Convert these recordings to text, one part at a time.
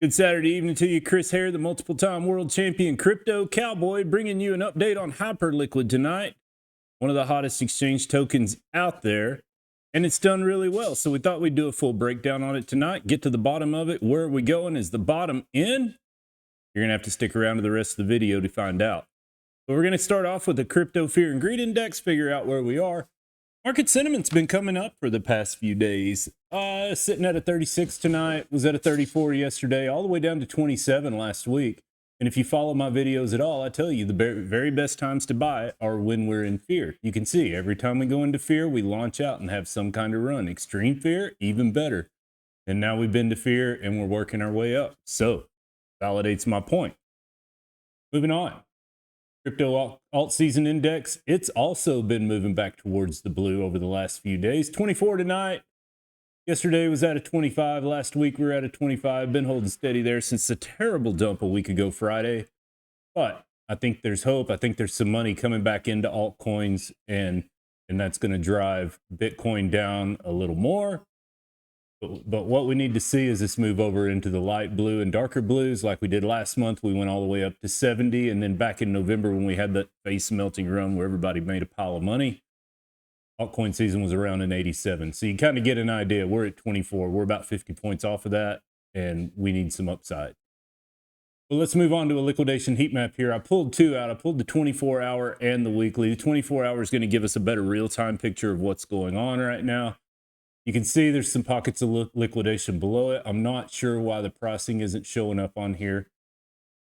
Good Saturday evening to you. Chris Hare, the multiple-time world champion crypto cowboy, bringing you an update on Hyperliquid tonight. One of the hottest exchange tokens out there, and it's done really well. So we thought we'd do a full breakdown on it tonight, get to the bottom of it. Where are we going? Is the bottom in? You're going to have to stick around to the rest of the video to find out. But we're going to start off with the Crypto Fear and Greed Index, figure out where we are. Market sentiment's been coming up for the past few days. Sitting at a 36 tonight, was at a 34 yesterday, all the way down to 27 last week. And if you follow my videos at all, I tell you the very best times to buy are when we're in fear. You can see every time we go into fear, we launch out and have some kind of run. Extreme fear, even better. And now we've been to fear and we're working our way up. So, validates my point. Moving on. Crypto alt season index, it's also been moving back towards the blue over the last few days. 24 tonight. Yesterday was at a 25. Last week we were at a 25. Been holding steady there since the terrible dump a week ago Friday. But I think there's hope. I think there's some money coming back into altcoins, and that's going to drive Bitcoin down a little more. But what we need to see is this move over into the light blue and darker blues like we did last month. We went all the way up to 70. And then back in November when we had that face melting run where everybody made a pile of money, altcoin season was around an 87. So you kind of get an idea. We're at 24. We're about 50 points off of that, and we need some upside. Well, let's move on to a liquidation heat map here. I pulled two out. I pulled the 24-hour and the weekly. The 24-hour is going to give us a better real-time picture of what's going on right now. You can see there's some pockets of liquidation below it. I'm not sure why the pricing isn't showing up on here,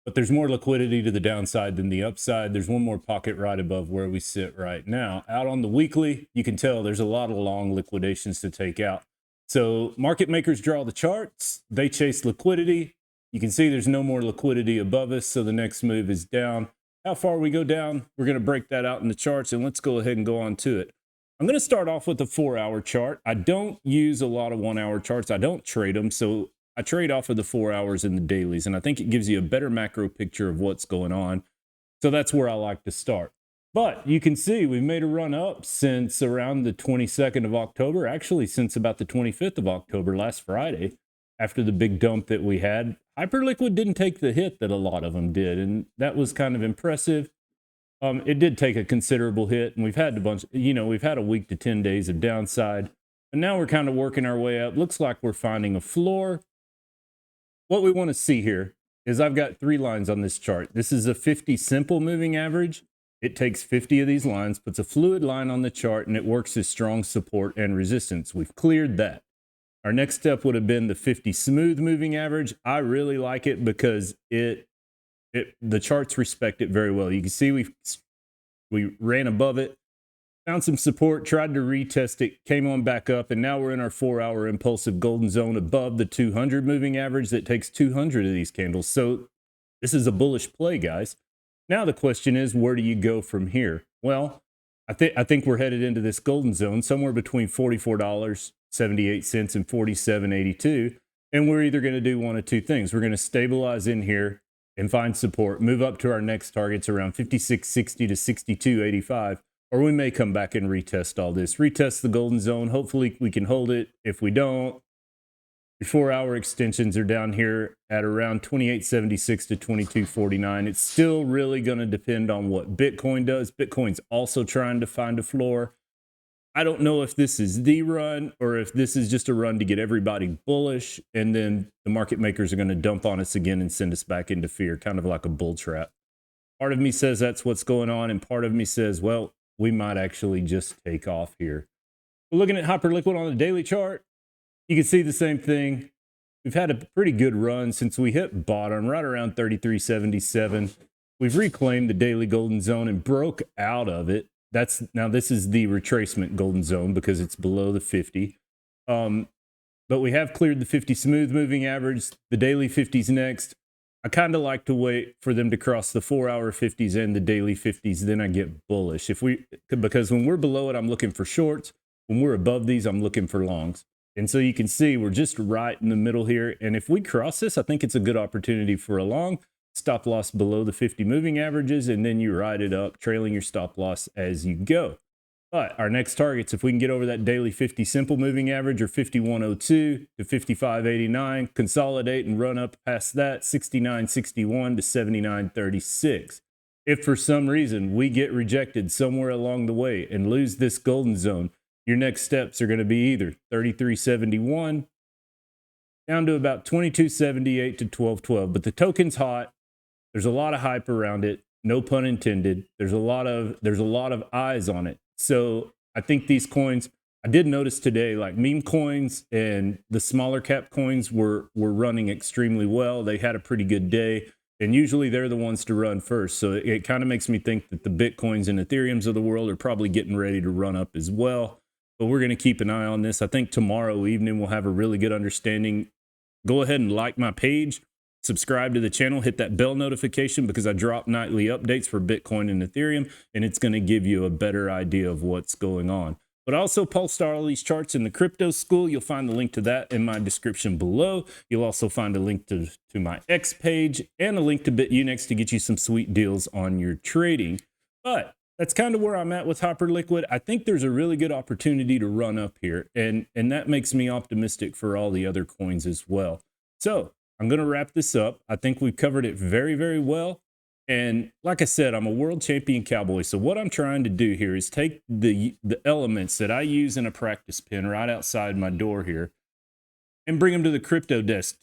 but there's more liquidity to the downside than the upside. There's one more pocket right above where we sit right now. Out on the weekly, you can tell there's a lot of long liquidations to take out. So market makers draw the charts. They chase liquidity. You can see there's no more liquidity above us, so the next move is down. How far we go down, we're going to break that out in the charts, and let's go ahead and go on to it. I'm going to start off with the 4-hour chart. I don't use a lot of 1-hour charts. I don't trade them, so I trade off of the 4 hours and the dailies, and I think it gives you a better macro picture of what's going on. So that's where I like to start. But you can see we've made a run up since around the 22nd of October, actually since about the 25th of October, last Friday, after the big dump that we had. Hyperliquid didn't take the hit that a lot of them did, and that was kind of impressive. It did take a considerable hit, and we've had we've had a week to 10 days of downside, and now we're kind of working our way up. Looks like we're finding a floor. What we want to see here is I've got 3 lines on this chart. This is a 50 simple moving average. It takes 50 of these lines, puts a fluid line on the chart, and it works as strong support and resistance. We've cleared that. Our next step would have been the 50 smooth moving average. I really like it because the charts respect it very well. You can see we ran above it, found some support, tried to retest it, came on back up, and now we're in our 4-hour impulsive golden zone above the 200 moving average that takes 200 of these candles. So this is a bullish play, guys. Now the question is, where do you go from here? Well, I think we're headed into this golden zone somewhere between $44.78 and $47.82, and we're either going to do one of two things. We're going to stabilize in here and find support, move up to our next targets around 56.60 to 62.85, or we may come back and retest all this. Retest the golden zone. Hopefully we can hold it. If we don't, the 4-hour extensions are down here at around 28.76 to 22.49. It's still really going to depend on what Bitcoin does. Bitcoin's also trying to find a floor. I don't know if this is the run or if this is just a run to get everybody bullish, and then the market makers are going to dump on us again and send us back into fear, kind of like a bull trap. Part of me says that's what's going on, and part of me says, well, we might actually just take off here. We're looking at Hyperliquid on the daily chart. You can see the same thing. We've had a pretty good run since we hit bottom right around 33.77. We've reclaimed the daily golden zone and broke out of it. Now this is the retracement golden zone because it's below the 50. But we have cleared the 50 smooth moving average. The daily 50s next. I kind of like to wait for them to cross the 4-hour 50s and the daily 50s. Then I get bullish. Because when we're below it, I'm looking for shorts. When we're above these, I'm looking for longs. And so you can see we're just right in the middle here. And if we cross this, I think it's a good opportunity for a long. Stop loss below the 50 moving averages, and then you ride it up, trailing your stop loss as you go. But our next targets, if we can get over that daily 50 simple moving average or 5102 to 5589, consolidate and run up past that 6961 to 7936. If for some reason we get rejected somewhere along the way and lose this golden zone, your next steps are going to be either 3371 down to about 2278 to 1212. But the token's hot. There's a lot of hype around it. No pun intended. There's a lot of eyes on it. So I think these coins, I did notice today, like meme coins and the smaller cap coins were running extremely well. They had a pretty good day. And usually they're the ones to run first. So it kind of makes me think that the Bitcoins and Ethereums of the world are probably getting ready to run up as well. But we're going to keep an eye on this. I think tomorrow evening we'll have a really good understanding. Go ahead and like my page, subscribe to the channel, hit that bell notification because I drop nightly updates for Bitcoin and Ethereum, and it's going to give you a better idea of what's going on. But I also post all these charts in the crypto school. You'll find the link to that in my description below. You'll also find a link to my X page and a link to BitUnex to get you some sweet deals on your trading. But that's kind of where I'm at with Hyperliquid. I think there's a really good opportunity to run up here, and that makes me optimistic for all the other coins as well. So I'm going to wrap this up. I think we've covered it very, very well. And like I said, I'm a world champion cowboy. So what I'm trying to do here is take the elements that I use in a practice pen right outside my door here and bring them to the crypto desk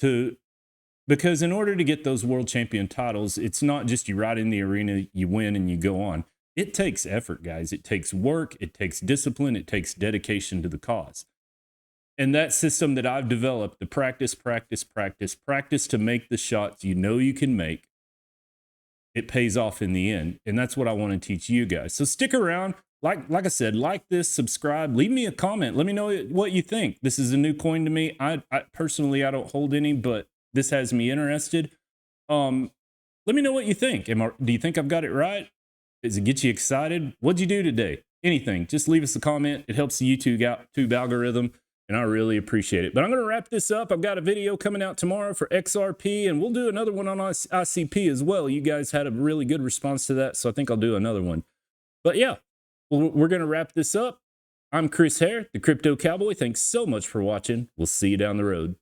because in order to get those world champion titles, it's not just you ride in the arena, you win and you go on. It takes effort, guys. It takes work. It takes discipline. It takes dedication to the cause. And that system that I've developed, the practice to make the shots you know you can make, it pays off in the end. And that's what I want to teach you guys. So stick around. Like I said, like this, subscribe, leave me a comment. Let me know what you think. This is a new coin to me. I personally, I don't hold any, but this has me interested. Let me know what you think. Do you think I've got it right? Does it get you excited? What'd you do today? Anything, just leave us a comment. It helps the YouTube algorithm. And I really appreciate it. But I'm going to wrap this up. I've got a video coming out tomorrow for XRP, and we'll do another one on ICP as well. You guys had a really good response to that, so I think I'll do another one. But yeah, we're going to wrap this up. I'm Chris Hare, the Crypto Cowboy. Thanks so much for watching. We'll see you down the road.